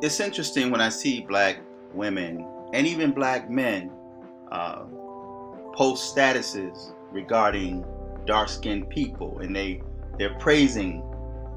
It's interesting when I see black women and even black men uh, post statuses regarding dark-skinned people, and they're praising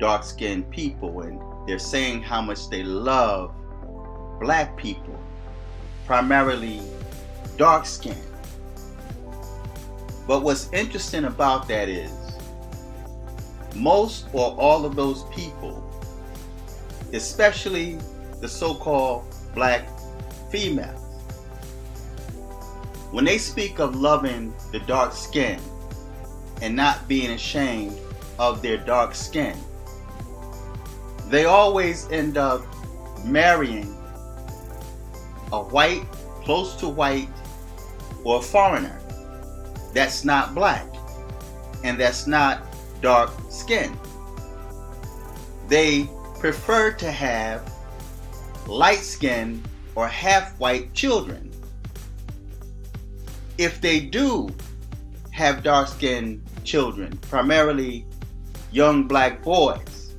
dark-skinned people, and they're saying how much they love black people, primarily dark-skinned. But what's interesting about that is most or all of those people, especially the so-called black females, when they speak of loving the dark skin and not being ashamed of their dark skin, they always end up marrying a white, close to white, or a foreigner that's not black and that's not dark skinned. They prefer to have light-skinned or half-white children. If they do have dark-skinned children, primarily young black boys,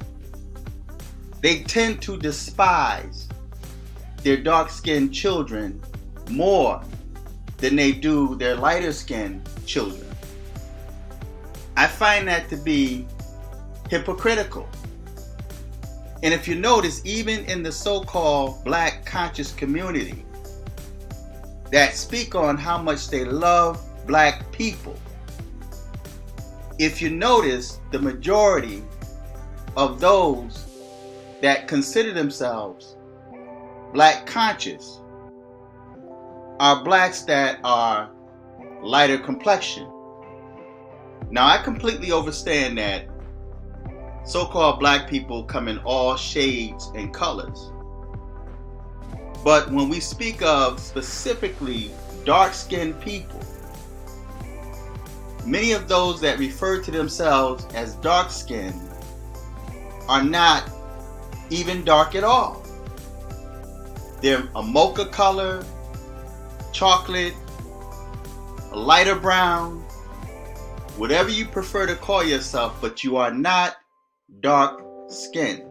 they tend to despise their dark-skinned children more than they do their lighter-skinned children. I find that to be hypocritical. And if you notice, even in the so-called black conscious community that speak on how much they love black people, if you notice, the majority of those that consider themselves black conscious are blacks that are lighter complexion. Now, I completely understand that so-called black people come in all shades and colors. But when we speak of specifically dark-skinned people, many of those that refer to themselves as dark-skinned are not even dark at all. They're a mocha color, chocolate, a lighter brown, whatever you prefer to call yourself, but you are not dark skin.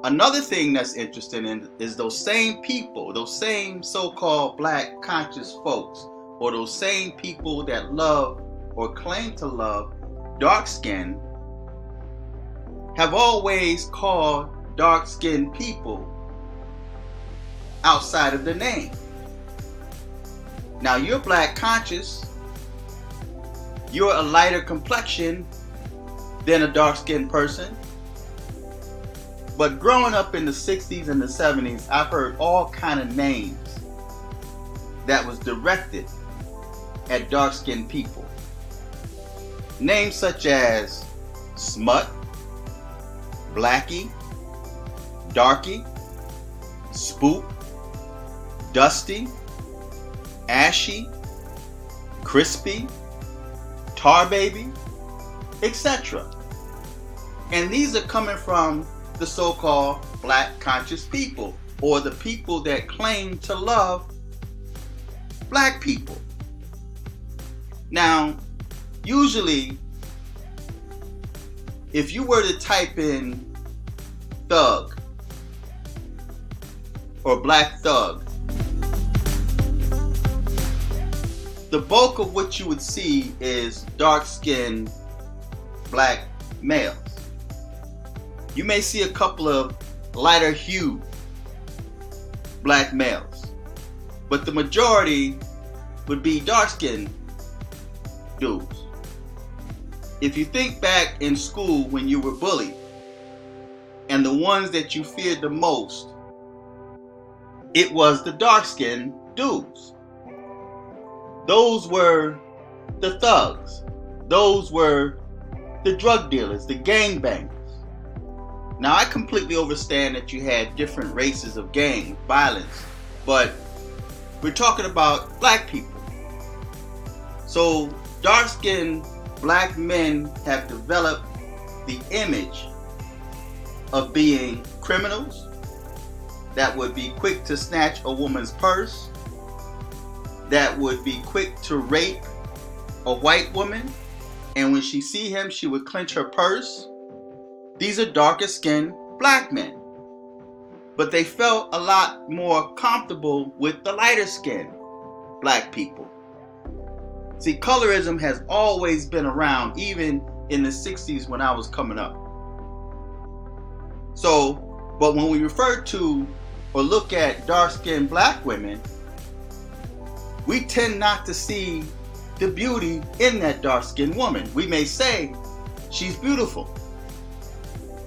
Another thing that's interesting is those same people, those same so-called black conscious folks, or those same people that love or claim to love dark skin, have always called dark skinned people outside of the name. Now, you're black conscious, you're a lighter complexion than a dark-skinned person. But growing up in the 60s and the 70s, I've heard all kind of names that was directed at dark-skinned people. Names such as Smut, Blackie, Darky, Spook, Dusty, Ashy, Crispy, Tar Baby, etc. And these are coming from the so-called black conscious people, or the people that claim to love black people. Now, usually, if you were to type in thug or black thug, the bulk of what you would see is dark-skinned black males. You may see a couple of lighter hued black males, but the majority would be dark-skinned dudes. If you think back in school when you were bullied, and the ones that you feared the most, it was the dark-skinned dudes. Those were the thugs. Those were the drug dealers, the gangbangers. Now, I completely understand that you had different races of gang violence, but we're talking about black people. So, dark-skinned black men have developed the image of being criminals that would be quick to snatch a woman's purse, that would be quick to rape a white woman, and when she see him, she would clench her purse. These are darker skinned black men. but they felt a lot more comfortable with the lighter skinned black people. See, colorism has always been around, even in the 60s when I was coming up. So, but when we refer to or look at dark-skinned black women, we tend not to see the beauty in that dark-skinned woman. We may say she's beautiful,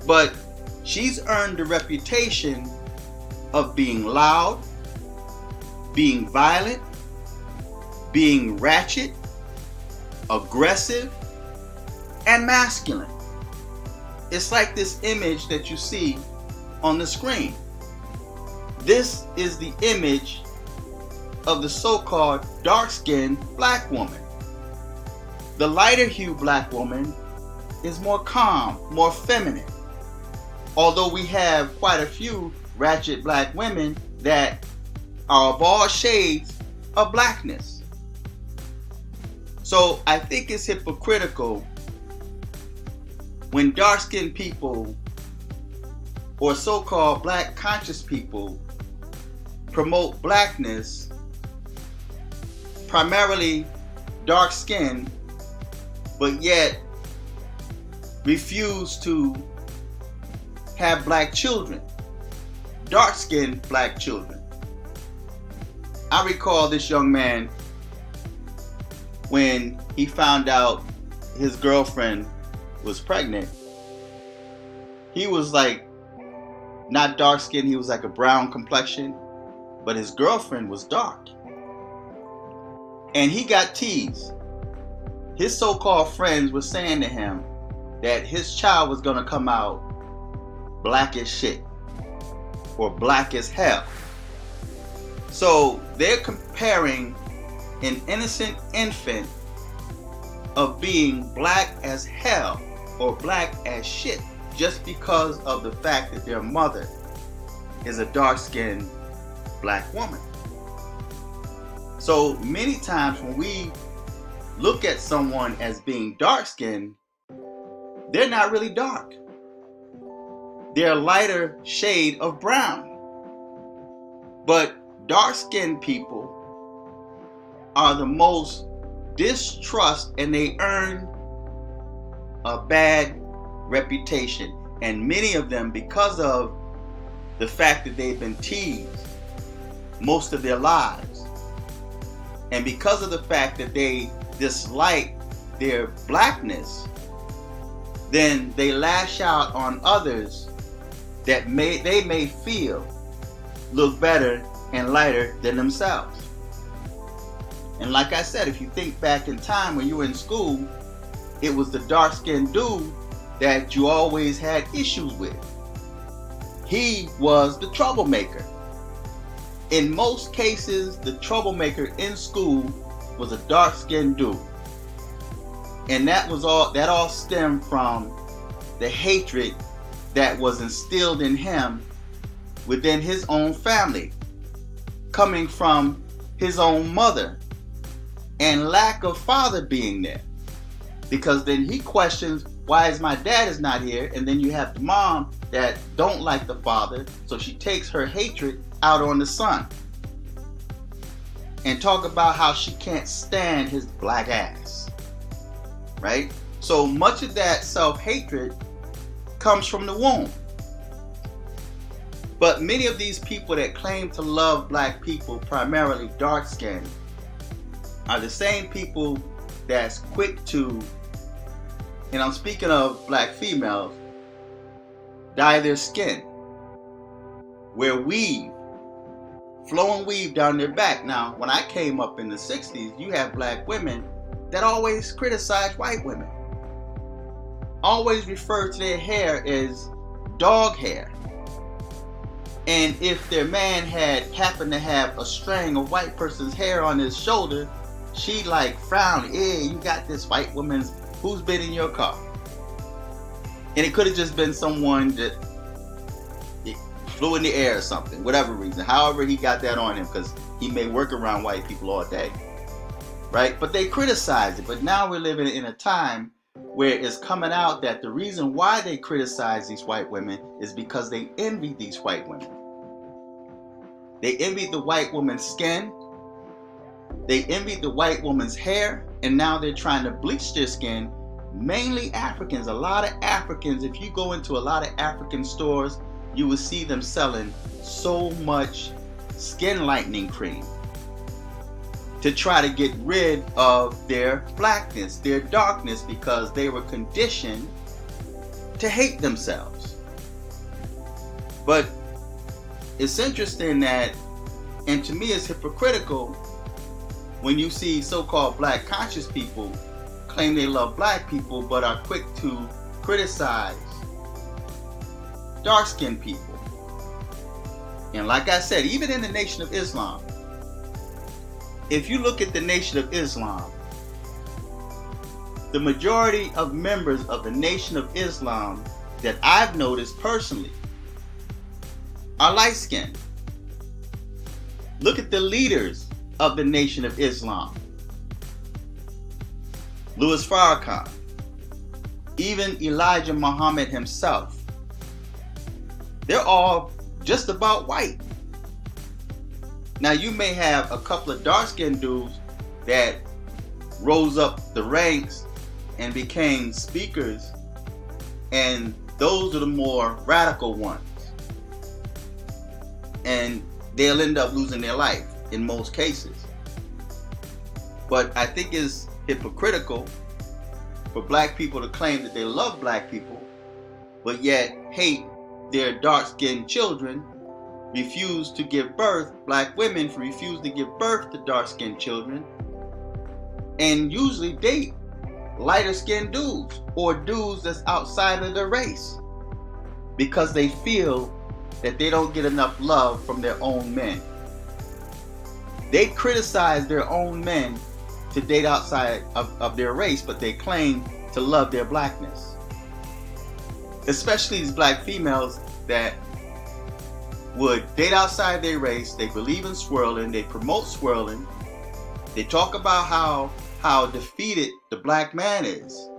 but she's earned the reputation of being loud, being violent, being ratchet, aggressive, and masculine. It's like this image that you see on the screen. This is the image of the so-called dark-skinned black woman. The lighter hue black woman is more calm, more feminine. Although we have quite a few ratchet black women that are of all shades of blackness. So I think it's hypocritical when dark-skinned people or so-called black conscious people promote blackness, primarily dark-skinned, but yet refuse to have black children, dark-skinned black children. I recall this young man when he found out his girlfriend was pregnant. He was like not dark-skinned, he was like a brown complexion, but his girlfriend was dark. And he got teased. His so-called friends were saying to him that his child was gonna come out black as shit or black as hell. So they're comparing an innocent infant of being black as hell or black as shit just because of the fact that their mother is a dark-skinned black woman. So many times when we look at someone as being dark-skinned, they're not really dark. They're a lighter shade of brown. But dark-skinned people are the most distrust, and they earn a bad reputation. And many of them, because of the fact that they've been teased most of their lives, and because of the fact that they dislike their blackness, then they lash out on others that they may feel look better and lighter than themselves. And like I said, if you think back in time when you were in school, it was the dark-skinned dude that you always had issues with. He was the troublemaker. In most cases, the troublemaker in school was a dark-skinned dude. And that all stemmed from the hatred that was instilled in him within his own family, coming from his own mother, and lack of father being there. Because then he questions, why is my dad is not here? And then you have the mom that don't like the father, so she takes her hatred out on the son and talk about how she can't stand his black ass, right? So much of that self-hatred comes from the womb. But many of these people that claim to love black people, primarily dark-skinned, are the same people that's quick to, and I'm speaking of black females, dye their skin, wear weave, flowing weave down their back. Now, when I came up in the 60s, you have black women that always criticize white women, always refer to their hair as dog hair. And if their man happened to have a string of white person's hair on his shoulder, she like frown, you got this white woman's, who's been in your car? And it could have just been someone that flew in the air or something, whatever reason, however he got that on him, because he may work around white people all day, right? But they criticize it. But now we're living in a time where it's coming out that the reason why they criticize these white women is because they envy these white women. They envied the white woman's skin. They envied the white woman's hair, and now they're trying to bleach their skin. Mainly Africans. A lot of Africans, if you go into a lot of African stores, you will see them selling so much skin lightening cream to try to get rid of their blackness, their darkness, because they were conditioned to hate themselves. But it's interesting that, and to me it's hypocritical, when you see so-called black conscious people claim they love black people but are quick to criticize dark-skinned people. And like I said, even in the Nation of Islam, if you look at the Nation of Islam, the majority of members of the Nation of Islam that I've noticed personally are light-skinned. Look at the leaders of the Nation of Islam. Louis Farrakhan, even Elijah Muhammad himself. They're all just about white. Now you may have a couple of dark-skinned dudes that rose up the ranks and became speakers, and those are the more radical ones. And they'll end up losing their life in most cases. But I think it's hypocritical for black people to claim that they love black people, but yet hate their dark-skinned children, refuse to give birth, black women refuse to give birth to dark-skinned children, and usually date lighter-skinned dudes or dudes that's outside of their race because they feel that they don't get enough love from their own men. They criticize their own men to date outside of their race, but they claim to love their blackness. Especially these black females that would date outside their race. They believe in swirling, they promote swirling, they talk about how defeated the black man is.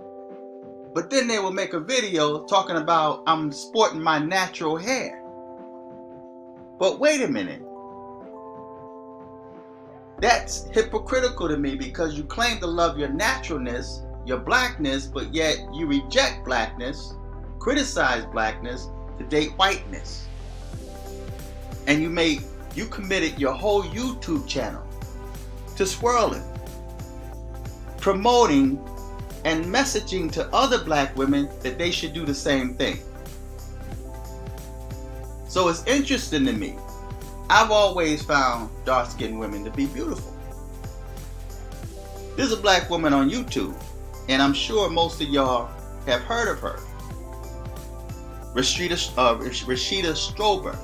But then they will make a video talking about, I'm sporting my natural hair. But wait a minute. That's hypocritical to me, because you claim to love your naturalness, your blackness, but yet you reject blackness, criticize blackness to date whiteness. And you committed your whole YouTube channel to swirling, promoting and messaging to other black women that they should do the same thing. So it's interesting to me. I've always found dark-skinned women to be beautiful. There's a black woman on YouTube, and I'm sure most of y'all have heard of her. Rashida Strober.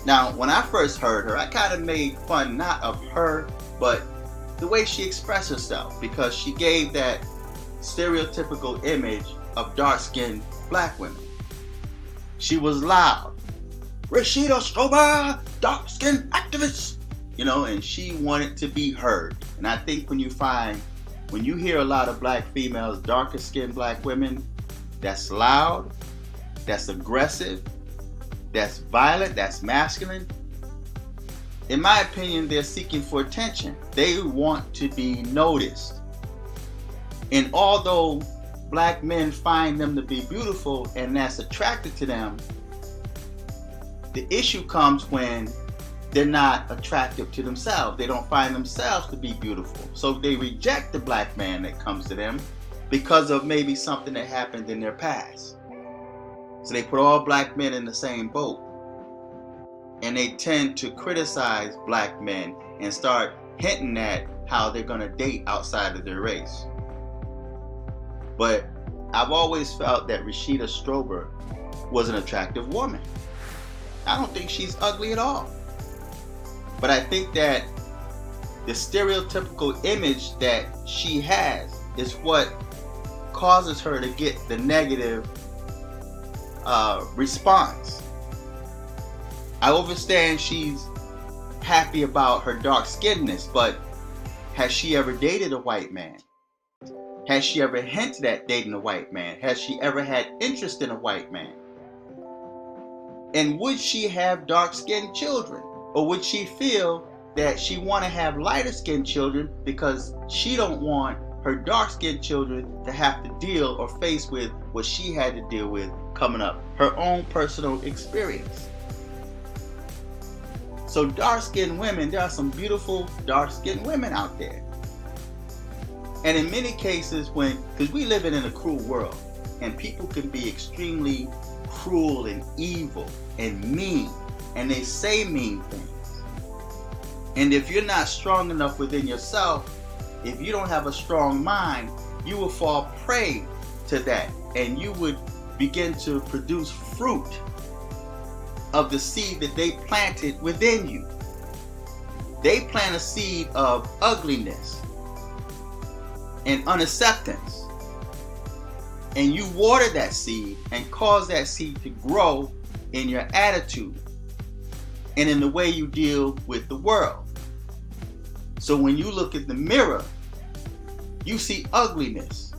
Now, when I first heard her, I kind of made fun not of her, but the way she expressed herself, because she gave that stereotypical image of dark-skinned black women. She was loud. Rashida Strober, dark-skinned activist, and she wanted to be heard. And I think when you hear a lot of black females, darker-skinned black women, that's loud, that's aggressive, that's violent, that's masculine, in my opinion, they're seeking for attention. They want to be noticed. And although black men find them to be beautiful and that's attracted to them, the issue comes when they're not attractive to themselves. They don't find themselves to be beautiful. So they reject the black man that comes to them because of maybe something that happened in their past. So they put all black men in the same boat. And they tend to criticize black men and start hinting at how they're going to date outside of their race. But I've always felt that Rashida Strober was an attractive woman. I don't think she's ugly at all. But I think that the stereotypical image that she has is what causes her to get the negative response. I understand she's happy about her dark skinnedness, but has she ever dated a white man? Has she ever hinted at dating a white man? Has she ever had interest in a white man? And would she have dark-skinned children? Or would she feel that she want to have lighter skinned children because she don't want her dark skinned children to have to deal or face with what she had to deal with coming up, her own personal experience? So dark skinned women, there are some beautiful dark skinned women out there. And in many cases, because we live in a cruel world, and people can be extremely cruel and evil and mean, and they say mean things. And if you're not strong enough within yourself, if you don't have a strong mind, you will fall prey to that, and you would begin to produce fruit of the seed that they planted within you. They plant a seed of ugliness and unacceptance, and you water that seed and cause that seed to grow in your attitude and in the way you deal with the world. So when you look at the mirror, you see ugliness,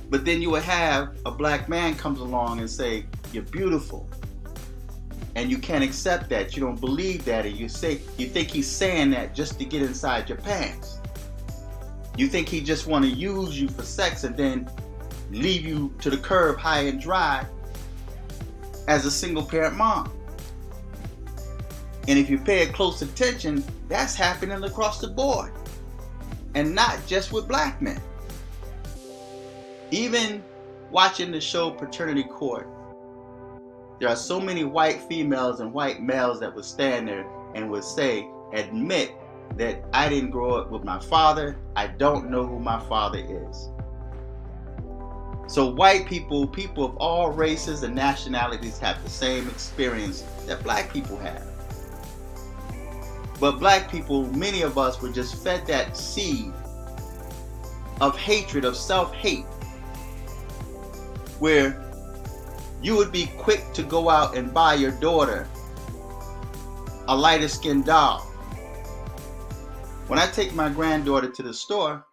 but then you would have a black man comes along and say, "You're beautiful," and you can't accept that. You don't believe that, and you think he's saying that just to get inside your pants. You think he just want to use you for sex and then leave you to the curb high and dry as a single parent mom. And if you pay close attention, that's happening across the board, and not just with black men. Even watching the show Paternity Court, there are so many white females and white males that would stand there and would say, admit that I didn't grow up with my father. I don't know who my father is. So white people, people of all races and nationalities have the same experience that black people have. But black people, many of us were just fed that seed of hatred, of self-hate, where you would be quick to go out and buy your daughter a lighter skinned doll. When I take my granddaughter to the store,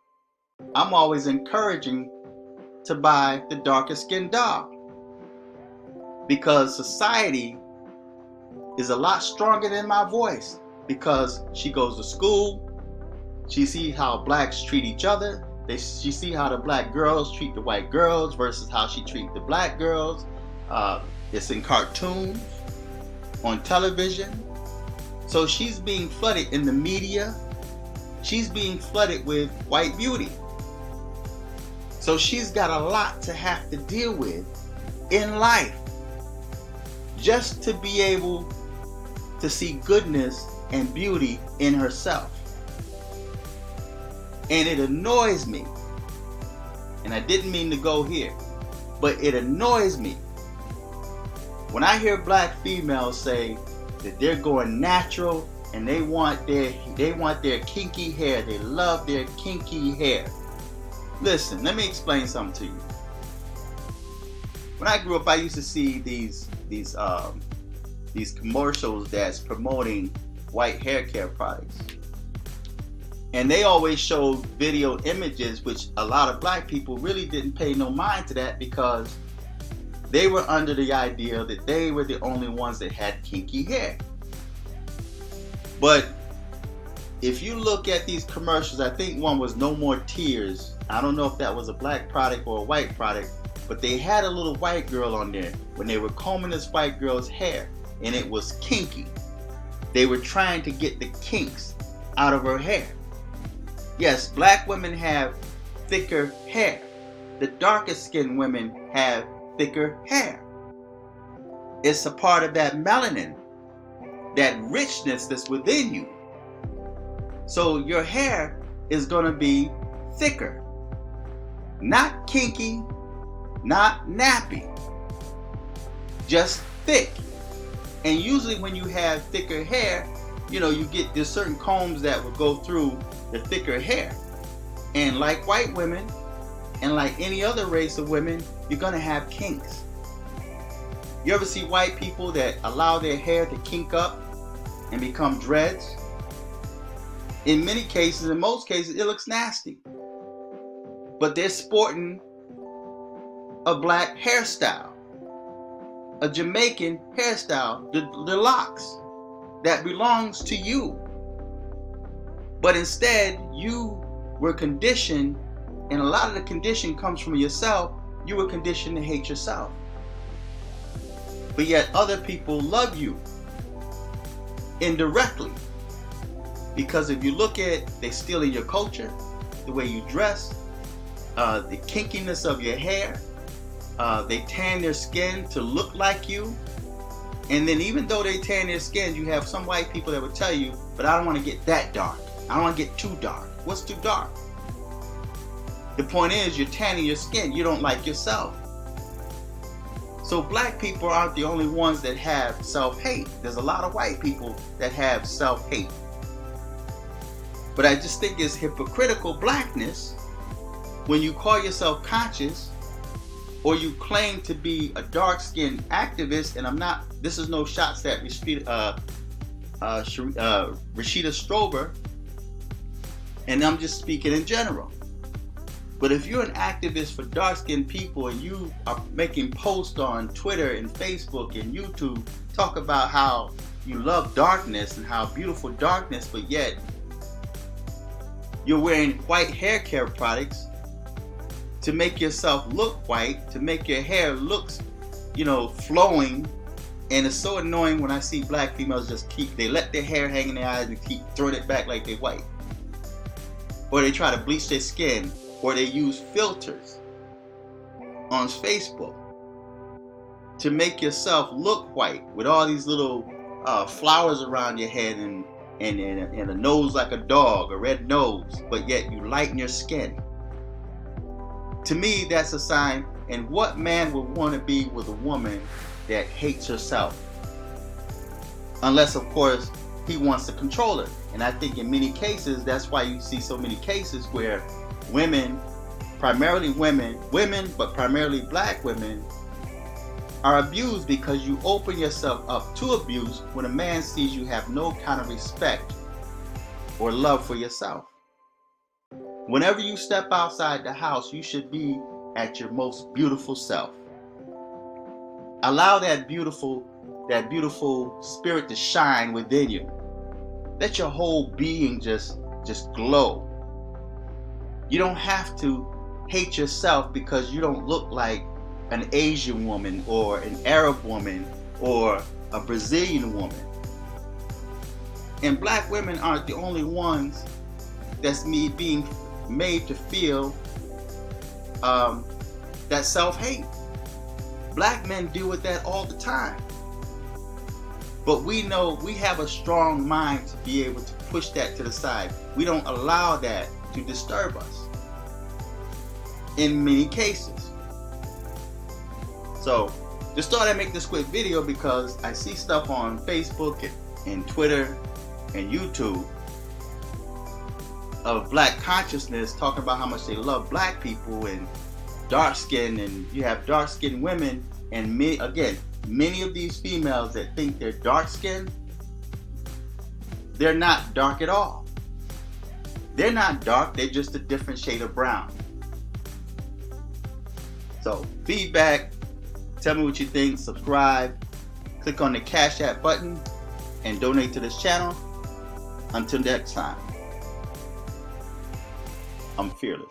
I'm always encouraging to buy the darker skinned doll, because society is a lot stronger than my voice, because she goes to school, she sees how blacks treat each other, she sees how the black girls treat the white girls versus how she treats the black girls. It's in cartoons, on television. So she's being flooded in the media. She's being flooded with white beauty. So she's got a lot to have to deal with in life just to be able to see goodness and beauty in herself. And it annoys me, and I didn't mean to go here, but it annoys me when I hear black females say that they're going natural and they want their kinky hair. They love their kinky hair. Listen, let me explain something to you. When I grew up, I used to see these commercials that's promoting white hair care products. And they always showed video images, which a lot of black people really didn't pay no mind to that, because they were under the idea that they were the only ones that had kinky hair. But if you look at these commercials, I think one was No More Tears. I don't know if that was a black product or a white product, but they had a little white girl on there when they were combing this white girl's hair, and it was kinky. They were trying to get the kinks out of her hair. Yes, black women have thicker hair. The darkest skinned women have thicker hair. It's a part of that melanin, that richness that's within you. So your hair is going to be thicker. Not kinky, not nappy. Just thick. And usually when you have thicker hair, there's certain combs that will go through the thicker hair. And like white women, and like any other race of women, you're going to have kinks. You ever see white people that allow their hair to kink up and become dreads? In most cases, it looks nasty. But they're sporting a black hairstyle, a Jamaican hairstyle, the locks. that belongs to you. But instead, you were conditioned, and a lot of the condition comes from yourself. You were conditioned to hate yourself. But yet other people love you indirectly. Because if you look at, they steal in your culture, the way you dress, the kinkiness of your hair, they tan their skin to look like you. And then even though they tan their skin, you have some white people that would tell you, but I don't want to get that dark. I don't want to get too dark. What's too dark? The point is, you're tanning your skin. You don't like yourself. So black people aren't the only ones that have self-hate. There's a lot of white people that have self-hate. But I just think it's hypocritical blackness when you call yourself conscious, or you claim to be a dark-skinned activist. And I'm not, this is no shots at Rashida Strober, and I'm just speaking in general. But if you're an activist for dark-skinned people and you are making posts on Twitter and Facebook and YouTube, talk about how you love darkness and how beautiful darkness, but yet you're wearing white hair care products to make yourself look white, to make your hair look, flowing. And it's so annoying when I see black females they let their hair hang in their eyes and keep throwing it back like they're white. Or they try to bleach their skin, or they use filters on Facebook to make yourself look white with all these little flowers around your head and a nose like a dog, a red nose, but yet you lighten your skin. To me, that's a sign. And what man would want to be with a woman that hates herself? Unless, of course, he wants to control her. And I think in many cases, that's why you see so many cases where women, primarily women, but primarily black women, are abused, because you open yourself up to abuse when a man sees you have no kind of respect or love for yourself. Whenever you step outside the house, you should be at your most beautiful self. Allow that beautiful spirit to shine within you. Let your whole being just glow. You don't have to hate yourself because you don't look like an Asian woman or an Arab woman or a Brazilian woman. And black women aren't the only ones that's being made to feel that self-hate. Black men deal with that all the time. But we know we have a strong mind to be able to push that to the side. We don't allow that to disturb us in many cases. So just thought I'd make this quick video because I see stuff on Facebook and Twitter and YouTube of black consciousness talking about how much they love black people and dark skin, and you have dark skinned women, and many of these females that think they're dark skinned, they're not dark at all. They're not dark, they're just a different shade of brown. So feedback, tell me what you think, subscribe, click on the Cash App button, and donate to this channel. Until next time, I'm fearless.